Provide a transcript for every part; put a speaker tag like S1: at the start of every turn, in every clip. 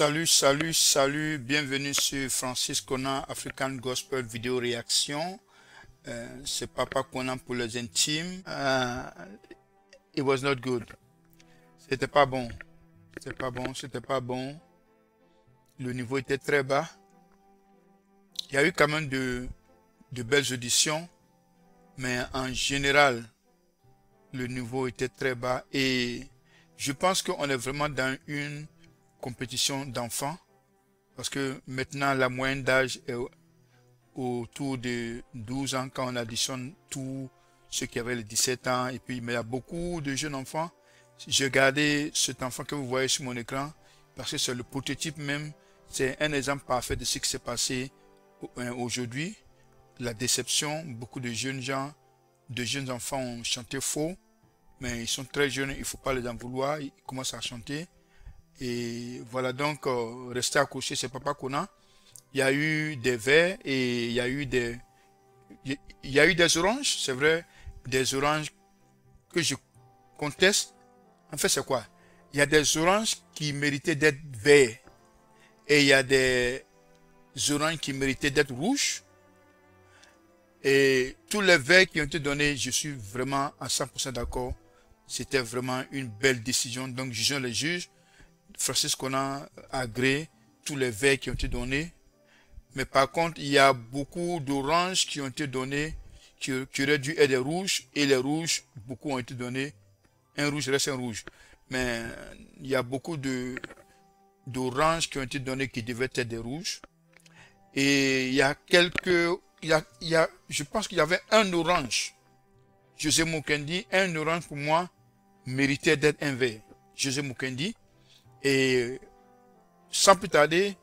S1: Salut, bienvenue sur Francis Conan African Gospel Vidéo Réaction. C'est Papa Conan pour les intimes. It was not good. C'était pas bon. C'était pas bon. Le niveau était très bas. Il y a eu quand même de belles auditions, mais en général, le niveau était très bas et je pense qu'on est vraiment dans une compétition d'enfants parce que maintenant la moyenne d'âge est autour de 12 ans quand on additionne tous ceux qui avaient les 17 ans et puis mais il y a beaucoup de jeunes enfants. J'ai regardé cet enfant que vous voyez sur mon écran parce que c'est le prototype même, c'est un exemple parfait de ce qui s'est passé aujourd'hui. La déception, beaucoup de jeunes gens, de jeunes enfants ont chanté faux, mais ils sont très jeunes, il ne faut pas les en vouloir, ils commencent à chanter. Et voilà, donc restez accrochés, c'est Papa Conan. Il y a eu des verts et il y a eu des oranges, c'est vrai, des oranges que je conteste. En fait, c'est quoi? Il y a des oranges qui méritaient d'être verts et il y a des oranges qui méritaient d'être rouges. Et tous les verts qui ont été donnés, je suis vraiment à 100% d'accord. C'était vraiment une belle décision. Donc, jugeons les juges. Francis Conan a agréé tous les verts qui ont été donnés. Mais par contre, il y a beaucoup d'oranges qui ont été donnés, qui auraient dû être des rouges. Et les rouges, beaucoup ont été donnés. Un rouge reste un rouge. Mais il y a beaucoup d'oranges qui ont été donnés qui devaient être des rouges. Et il y a je pense qu'il y avait un orange. José Mukendi, un orange pour moi méritait d'être un vert. José Mukendi. Et sans plus tarder,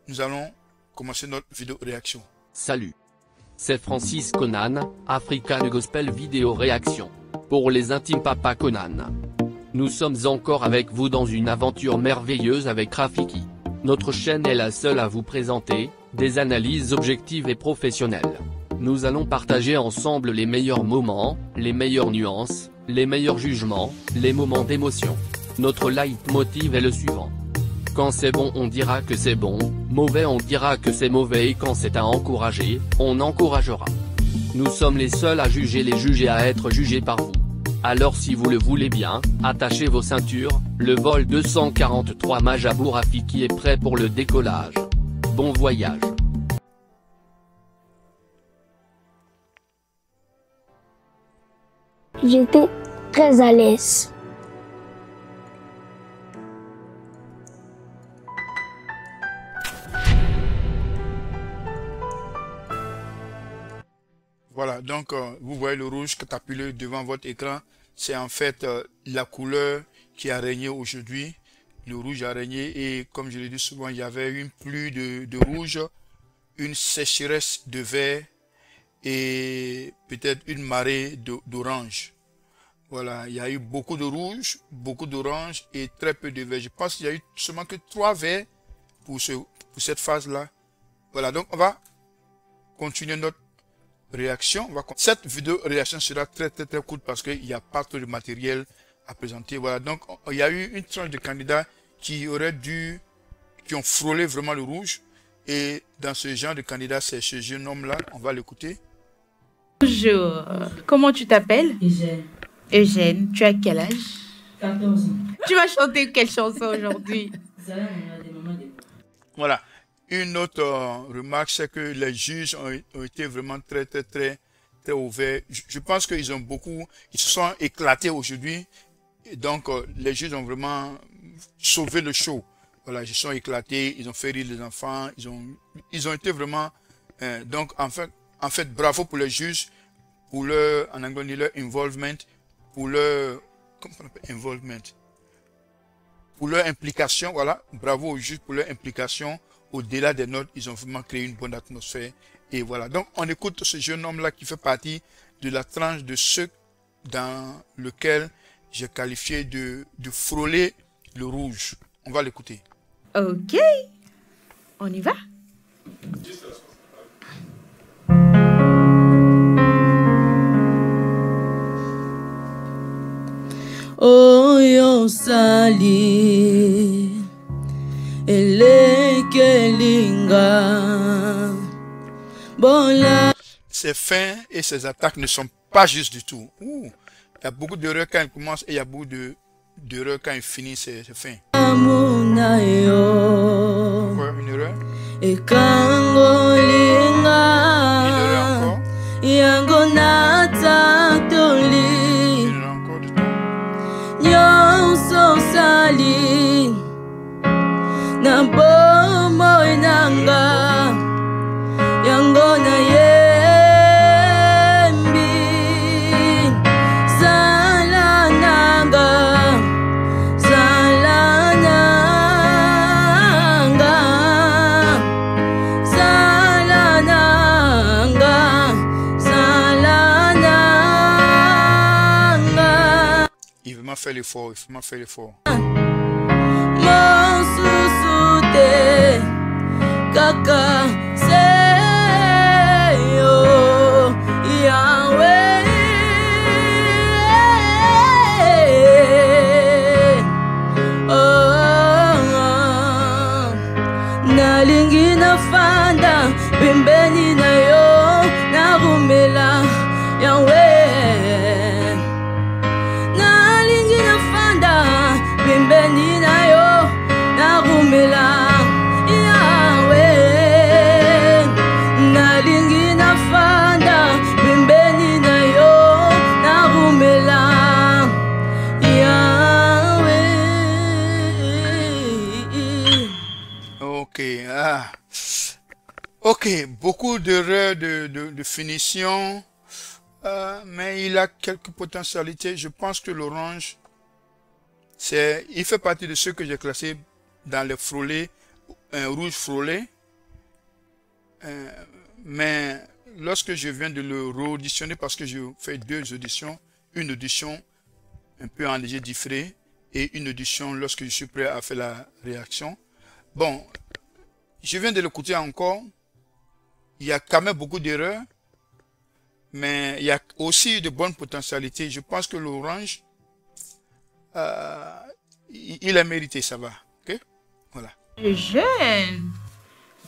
S1: nous allons commencer notre vidéo réaction.
S2: Salut. C'est Francis Conan, African Gospel Vidéo Réaction. Pour les intimes Papa Conan. Nous sommes encore avec vous dans une aventure merveilleuse avec Rafiki. Notre chaîne est la seule à vous présenter des analyses objectives et professionnelles. Nous allons partager ensemble les meilleurs moments, les meilleures nuances, les meilleurs jugements, les moments d'émotion. Notre leitmotiv est le suivant. Quand c'est bon on dira que c'est bon, mauvais on dira que c'est mauvais et quand c'est à encourager, on encouragera. Nous sommes les seuls à juger les juges et à être jugés par vous. Alors si vous le voulez bien, attachez vos ceintures, le vol 243 Majabou Rafiki est prêt pour le décollage. Bon voyage.
S3: J'étais très à l'aise.
S1: Voilà, donc vous voyez le rouge catapulé devant votre écran. C'est en fait la couleur qui a régné aujourd'hui. Le rouge a régné et comme je l'ai dit souvent, il y avait une pluie de rouge, une sécheresse de vert et peut-être une marée d'orange. Voilà, il y a eu beaucoup de rouge, beaucoup d'orange et très peu de vert. Je pense qu'il y a eu seulement que 3 verts pour cette phase-là. Voilà, donc on va continuer notre réaction. Cette vidéo réaction sera très courte parce qu'il n'y a pas trop de matériel à présenter. Voilà, donc il y a eu une tranche de candidats qui ont frôlé vraiment le rouge. Et dans ce genre de candidat, c'est ce jeune homme-là, on va l'écouter.
S4: Bonjour, comment tu t'appelles?
S5: Eugène.
S4: Eugène, tu as quel âge?
S5: 14 ans.
S4: Tu vas chanter quelle chanson aujourd'hui?
S1: Voilà. Une autre remarque, c'est que les juges ont été vraiment très ouverts. Je pense qu'ils ils se sont éclatés aujourd'hui. Et donc, les juges ont vraiment sauvé le show. Voilà, ils se sont éclatés, ils ont fait rire les enfants, ils ont été vraiment... donc, en fait, bravo pour les juges, pour leur, en anglais, on dit leur involvement, pour leur... Comment on appelle involvement? Pour leur implication, voilà. Bravo aux juges pour leur implication. Au-delà des notes, ils ont vraiment créé une bonne atmosphère. Et voilà. Donc, on écoute ce jeune homme-là qui fait partie de la tranche de ceux dans lequel j'ai qualifié de frôler le rouge. On va l'écouter.
S4: Ok. On y va?
S5: Oh, yo sali. Ele
S1: Ses fins et ses attaques ne sont pas justes du tout. Il y a beaucoup d'erreurs quand il commence et il y a beaucoup d'erreurs quand il finit ses fins. Encore une erreur. Une erreur encore. Une erreur encore de temps. Il m'a fait l'effort, il m'a fait l'effort.
S5: Kaka seyo Yahweh nalingi nafanda pembeni na yo narumela Yahweh nalingi nafanda pembeni na yo narumela
S1: Ok, beaucoup d'erreurs de finition, mais il a quelques potentialités. Je pense que l'orange, il fait partie de ceux que j'ai classés dans les frôlés, un rouge frôlé. Mais lorsque je viens de le re-auditionner, parce que je fais deux auditions, une audition un peu en léger différé et une audition lorsque je suis prêt à faire la réaction. Bon, je viens de l'écouter encore. Il y a quand même beaucoup d'erreurs, mais il y a aussi de bonnes potentialités. Je pense que l'orange, il a mérité, ça va. Ok? Voilà.
S4: Jeune,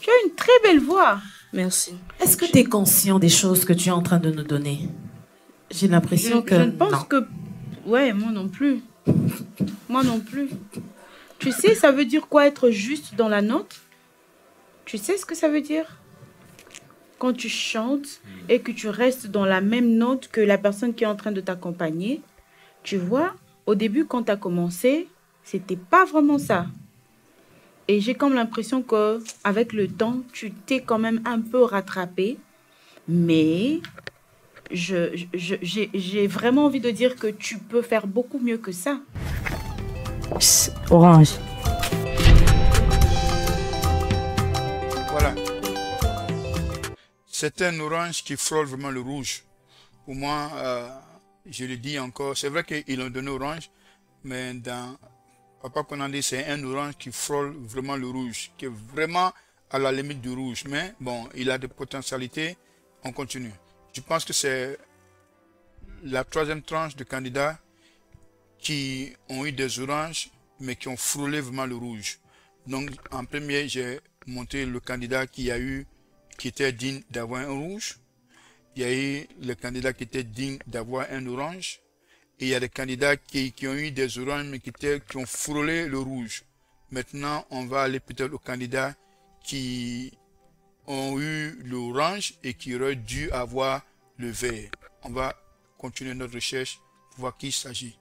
S4: tu as une très belle voix.
S5: Merci.
S6: Est-ce que tu es conscient des choses que tu es en train de nous donner? J'ai l'impression que...
S4: Je ne pense que... Ouais, moi non plus. Moi non plus. Tu sais, ça veut dire quoi être juste dans la note? Tu sais ce que ça veut dire? Quand tu chantes et que tu restes dans la même note que la personne qui est en train de t'accompagner, tu vois, au début, quand tu as commencé, c'était pas vraiment ça. Et j'ai comme l'impression qu'avec le temps, tu t'es quand même un peu rattrapé. Mais j'ai vraiment envie de dire que tu peux faire beaucoup mieux que ça.
S5: Psst, orange.
S1: Voilà. C'est un orange qui frôle vraiment le rouge. Pour moi, je le dis encore, c'est vrai qu'ils ont donné orange, mais dans Papa Konandi, c'est un orange qui frôle vraiment le rouge, qui est vraiment à la limite du rouge. Mais bon, il a des potentialités, on continue. Je pense que c'est la troisième tranche de candidats qui ont eu des oranges, mais qui ont frôlé vraiment le rouge. Donc, en premier, j'ai montré le candidat qui était digne d'avoir un rouge. Il y a eu le candidat qui était digne d'avoir un orange. Et il y a des candidats qui ont eu des oranges, mais qui ont frôlé le rouge. Maintenant, on va aller peut-être aux candidats qui ont eu l'orange et qui auraient dû avoir le vert. On va continuer notre recherche pour voir qui il s'agit.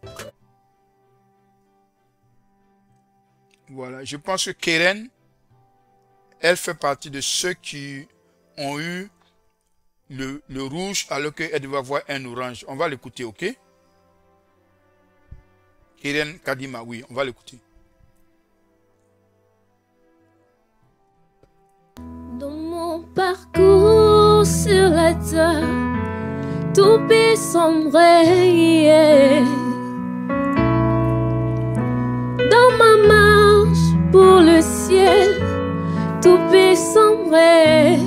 S1: Voilà, je pense que Keren, elle fait partie de ceux qui ont eu le rouge alors qu'elle devait avoir un orange. On va l'écouter, ok? Keren Kadima, oui, on va l'écouter.
S3: Dans mon parcours sur la terre, tout peut sombrer. Dans ma marche pour le ciel, tout peut sombrer.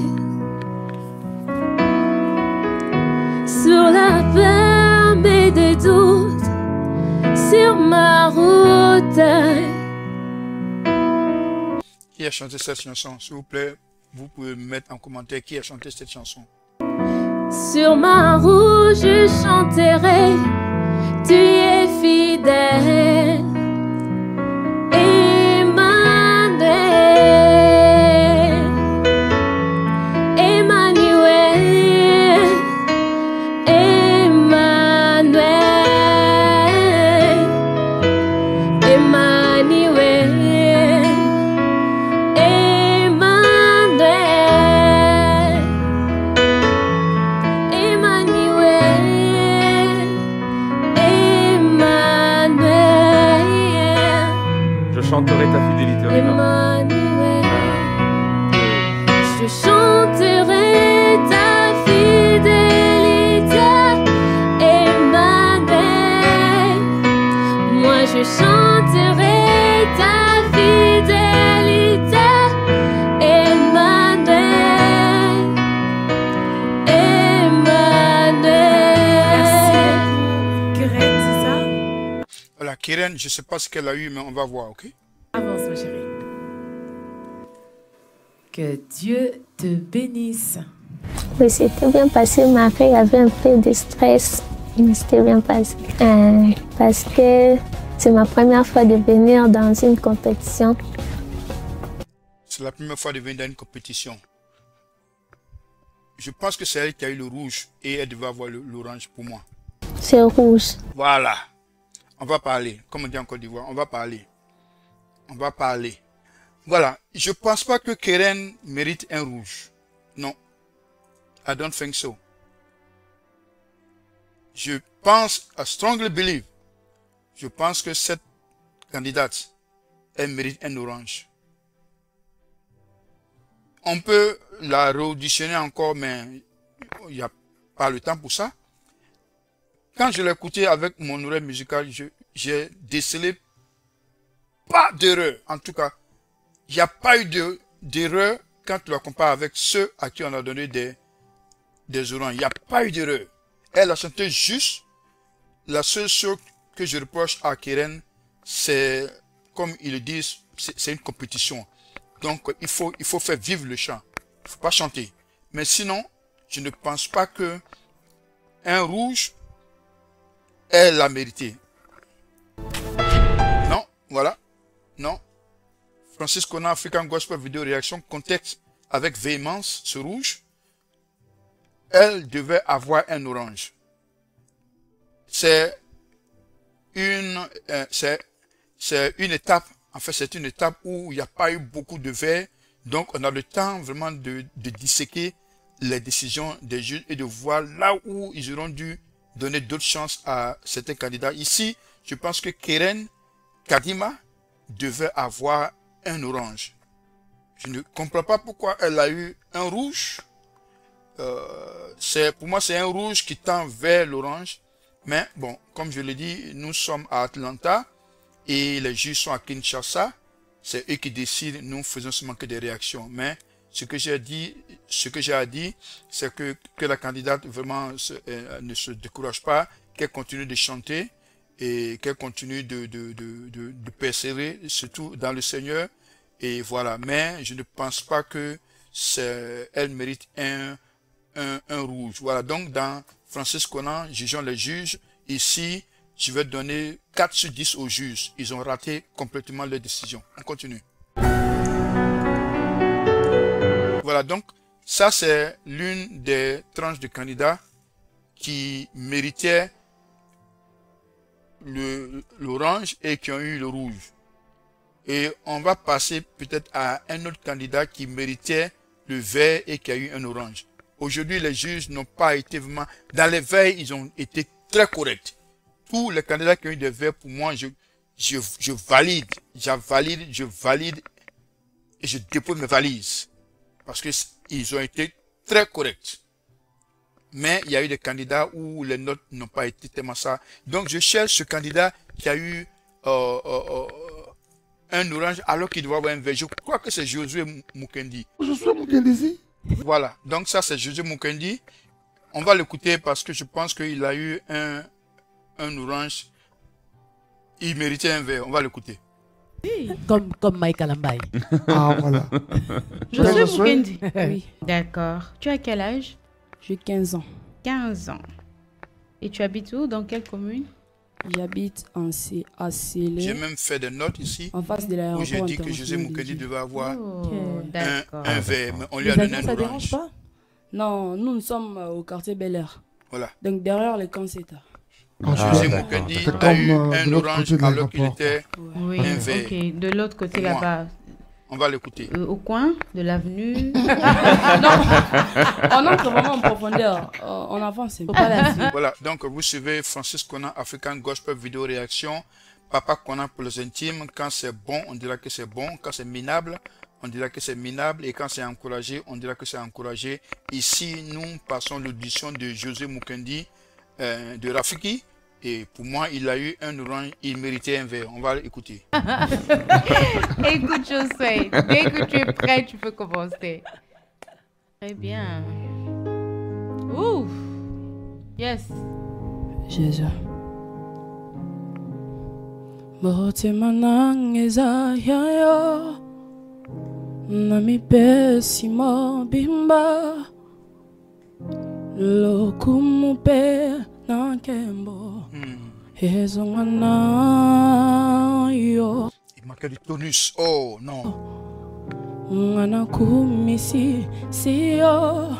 S3: Sur la verbe des doutes, sur ma route.
S1: Qui a chanté cette chanson? S'il vous plaît, vous pouvez mettre en commentaire qui a chanté cette chanson.
S3: Sur ma roue, je chanterai, tu es fidèle. Emmanuel, Emmanuel, Emmanuel, Emmanuel, Emmanuel, Emmanuel, Emmanuel.
S7: Je chanterai ta fidélité.
S3: Emmanuel, je chanterai ta fidélité. Emmanuel, moi je chanterai ta fidélité. Emmanuel, Emmanuel.
S4: Querette, c'est ça?
S1: Voilà, Keren, je ne sais pas ce qu'elle a eu, mais on va voir, ok?
S6: Avance, ma chérie. Que Dieu te bénisse.
S8: Oui, c'était bien passé, mais après, il y avait un peu de stress. Mais c'était bien passé. Parce que c'est ma première fois de venir dans une compétition.
S1: C'est la première fois de venir dans une compétition. Je pense que c'est elle qui a eu le rouge et elle devait avoir l'orange pour moi.
S8: C'est rouge.
S1: Voilà. On va parler. Comme on dit en Côte d'Ivoire, on va parler. On va parler. Voilà. Je pense pas que Keren mérite un rouge. Non. I don't think so. Je pense, I strongly believe, je pense que cette candidate, elle mérite un orange. On peut la réauditionner encore, mais il n'y a pas le temps pour ça. Quand je l'ai écouté avec mon oreille musicale, j'ai décelé pas d'erreur. En tout cas, il n'y a pas eu d'erreur quand tu la compares avec ceux à qui on a donné des oranges. Il n'y a pas eu d'erreur. Elle a chanté juste. La seule chose que je reproche à Keren, c'est, comme ils le disent, c'est une compétition. Donc, il faut faire vivre le chant. Il ne faut pas chanter. Mais sinon, je ne pense pas que un rouge, elle l'a mérité. Non, voilà. Non. Francis Kona, African Gospel Video Réaction, contexte avec véhémence ce rouge. Elle devait avoir un orange. C'est une étape, en fait c'est une étape où il n'y a pas eu beaucoup de vert, donc on a le temps vraiment de disséquer les décisions des juges et de voir là où ils auront dû donner d'autres chances à certains candidats. Ici, je pense que Keren Kadima devait avoir un orange. Je ne comprends pas pourquoi elle a eu un rouge. Pour moi, c'est un rouge qui tend vers l'orange. Mais bon, comme je l'ai dit, nous sommes à Atlanta et les juges sont à Kinshasa. C'est eux qui décident, nous faisons seulement que des réactions. Mais ce que j'ai à dire, c'est que la candidate vraiment ne se décourage pas, qu'elle continue de chanter et qu'elle continue de persévérer, surtout dans le Seigneur. Et voilà. Mais je ne pense pas que elle mérite un rouge. Voilà, donc dans Francis Kona, jugeons les juges. Ici, je vais donner 4 sur 10 aux juges. Ils ont raté complètement leur décision. On continue. Voilà, donc ça c'est l'une des tranches de candidats qui méritaient l'orange et qui ont eu le rouge. Et on va passer peut-être à un autre candidat qui méritait le vert et qui a eu un orange. Aujourd'hui, les juges n'ont pas été vraiment... Dans les verts, ils ont été très corrects. Tous les candidats qui ont eu des verts, pour moi, je valide. Je valide et je dépose mes valises. Parce qu'ils ont été très corrects. Mais il y a eu des candidats où les notes n'ont pas été tellement ça. Donc, je cherche ce candidat qui a eu un orange alors qu'il doit avoir un vert. Je crois que c'est Josué Mukendi.
S9: Josué Mukendi.
S1: Voilà, donc ça c'est Josué Mukendi. On va l'écouter parce que je pense qu'il a eu un orange. Il méritait un vert. On va l'écouter.
S6: Comme Mike Alambai.
S9: Ah, voilà.
S4: Josué Mukendi.
S6: Oui.
S4: D'accord. Tu as quel âge?
S5: J'ai 15 ans.
S4: 15 ans. Et tu habites où? Dans quelle commune?
S5: J'habite à Célé.
S1: J'ai même fait des notes ici
S5: En face de
S1: où
S5: l'aéroport
S1: j'ai dit que José
S5: international
S1: Mukendi
S5: de
S1: devait avoir
S4: D'accord.
S1: un verre, mais on lui
S6: Les
S1: a donné
S6: avions,
S1: un
S6: ça dérange
S1: orange.
S6: pas?
S5: Non, nous sommes au quartier Bel Air.
S1: Voilà.
S5: Donc derrière le camp CETA.
S1: José Mukendi
S9: C'est
S1: a eu
S9: comme
S1: un
S9: de l'autre
S1: orange
S9: côté de
S1: alors qu'il
S9: l'aéroport.
S1: était
S4: Oui,
S1: un verre.
S4: ok. De l'autre côté
S1: Moi.
S4: là-bas.
S1: On va l'écouter.
S4: Au coin de l'avenue.
S5: Non, on entre vraiment en profondeur. On avance un peu.
S6: Faut pas la suivre.
S1: Voilà, donc vous suivez Francis Conan, African Gospel Vidéo Réaction. Papa Conan pour les intimes. Quand c'est bon, on dira que c'est bon. Quand c'est minable, on dira que c'est minable. Et quand c'est encouragé, on dira que c'est encouragé. Ici, nous passons l'audition de José Mukendi, de Rafiki. Et pour moi, il a eu un orange, il méritait un verre. On va l'écouter.
S4: Écoute, Josué, dès que tu es prêt, tu peux commencer. Très bien. Ouf. Yes.
S5: Jésus. Motema nangeza yayo nami pesimo bimba lokumupe nankembo ezongana yo
S1: Il manquait du tonus. Oh non.
S5: ngana kumisi siyo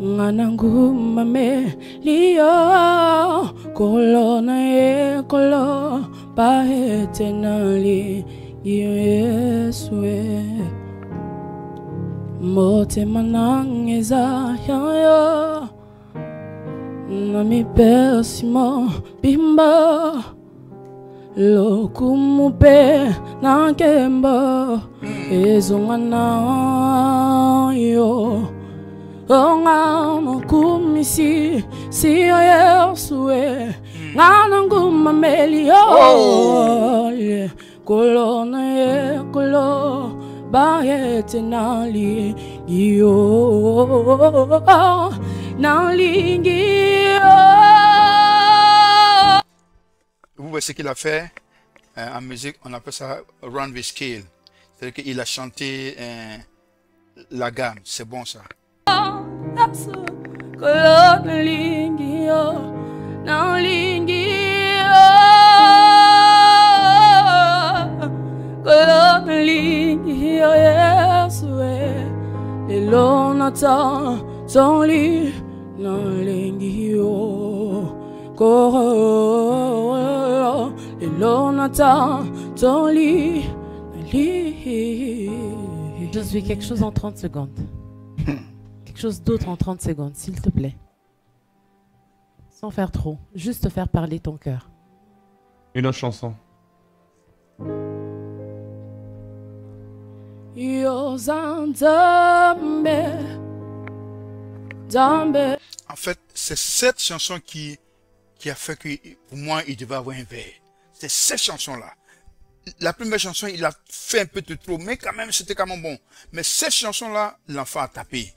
S5: ngana ngumame liyo kolona ye kolo pahetenali yeswe motema nangeza yayo nami pesimo bimba lokumupe nankemba ezongana yo ongano kumisi siyo yeswe ngana ngumameli yo kolona ye kolo bayetenali yo nalingi
S1: Vous voyez ce qu'il a fait en musique, on appelle ça run with scale. C'est-à-dire qu'il a chanté la gamme. C'est bon ça.
S6: Je suis quelque chose en 30 secondes. Quelque chose d'autre en 30 secondes, s'il te plaît. Sans faire trop. Juste faire parler ton cœur.
S7: Une autre chanson.
S1: En fait, c'est cette chanson qui a fait que pour moi, il devait avoir un verre. C'est cette chanson-là. La première chanson, il a fait un peu de trop, mais quand même, c'était quand même bon. Mais cette chanson-là, l'enfant a tapé.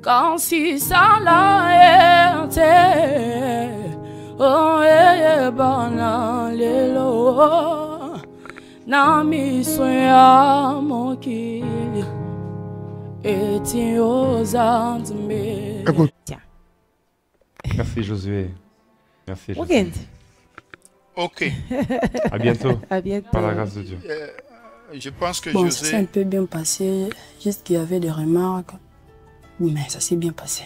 S5: Quand si ça l'a été, oh banalelo, nami soya mokili, eti ozantme.
S6: Tiens.
S7: Merci Josué. Merci Josué.
S6: Mukendi.
S1: Ok.
S7: À bientôt.
S6: À bientôt.
S7: Par la grâce de Dieu.
S1: Je pense que
S5: Bon, ça s'est un
S1: José...
S5: peu bien passé, juste qu'il y avait des remarques, mais ça s'est bien passé.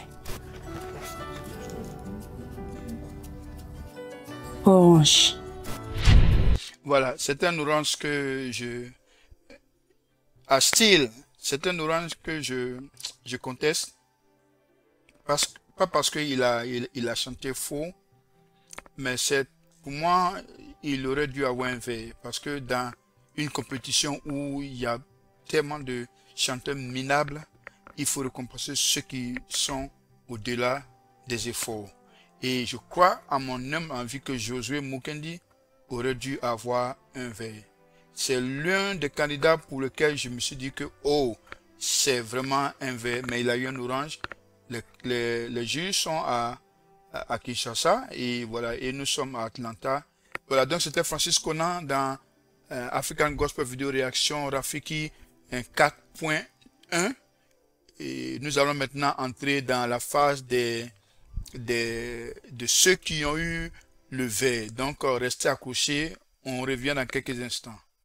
S5: Orange.
S1: Voilà, c'est un orange que je... À style, c'est un orange que je conteste. Pas parce qu'il a chanté faux, mais c'est pour moi, il aurait dû avoir un verre. Parce que dans une compétition où il y a tellement de chanteurs minables, il faut récompenser ceux qui sont au-delà des efforts. Et je crois à mon humble envie que Josué Mukendi aurait dû avoir un verre. C'est l'un des candidats pour lequel je me suis dit que, oh, c'est vraiment un vert, mais il a eu un orange. Les juges sont à Kinshasa et voilà, et nous sommes à Atlanta. Voilà, donc c'était Francis Conan dans African Gospel Video Reaction Rafiki 4.1. Et nous allons maintenant entrer dans la phase de ceux qui ont eu le vert. Donc restez accrochés, on revient dans quelques instants.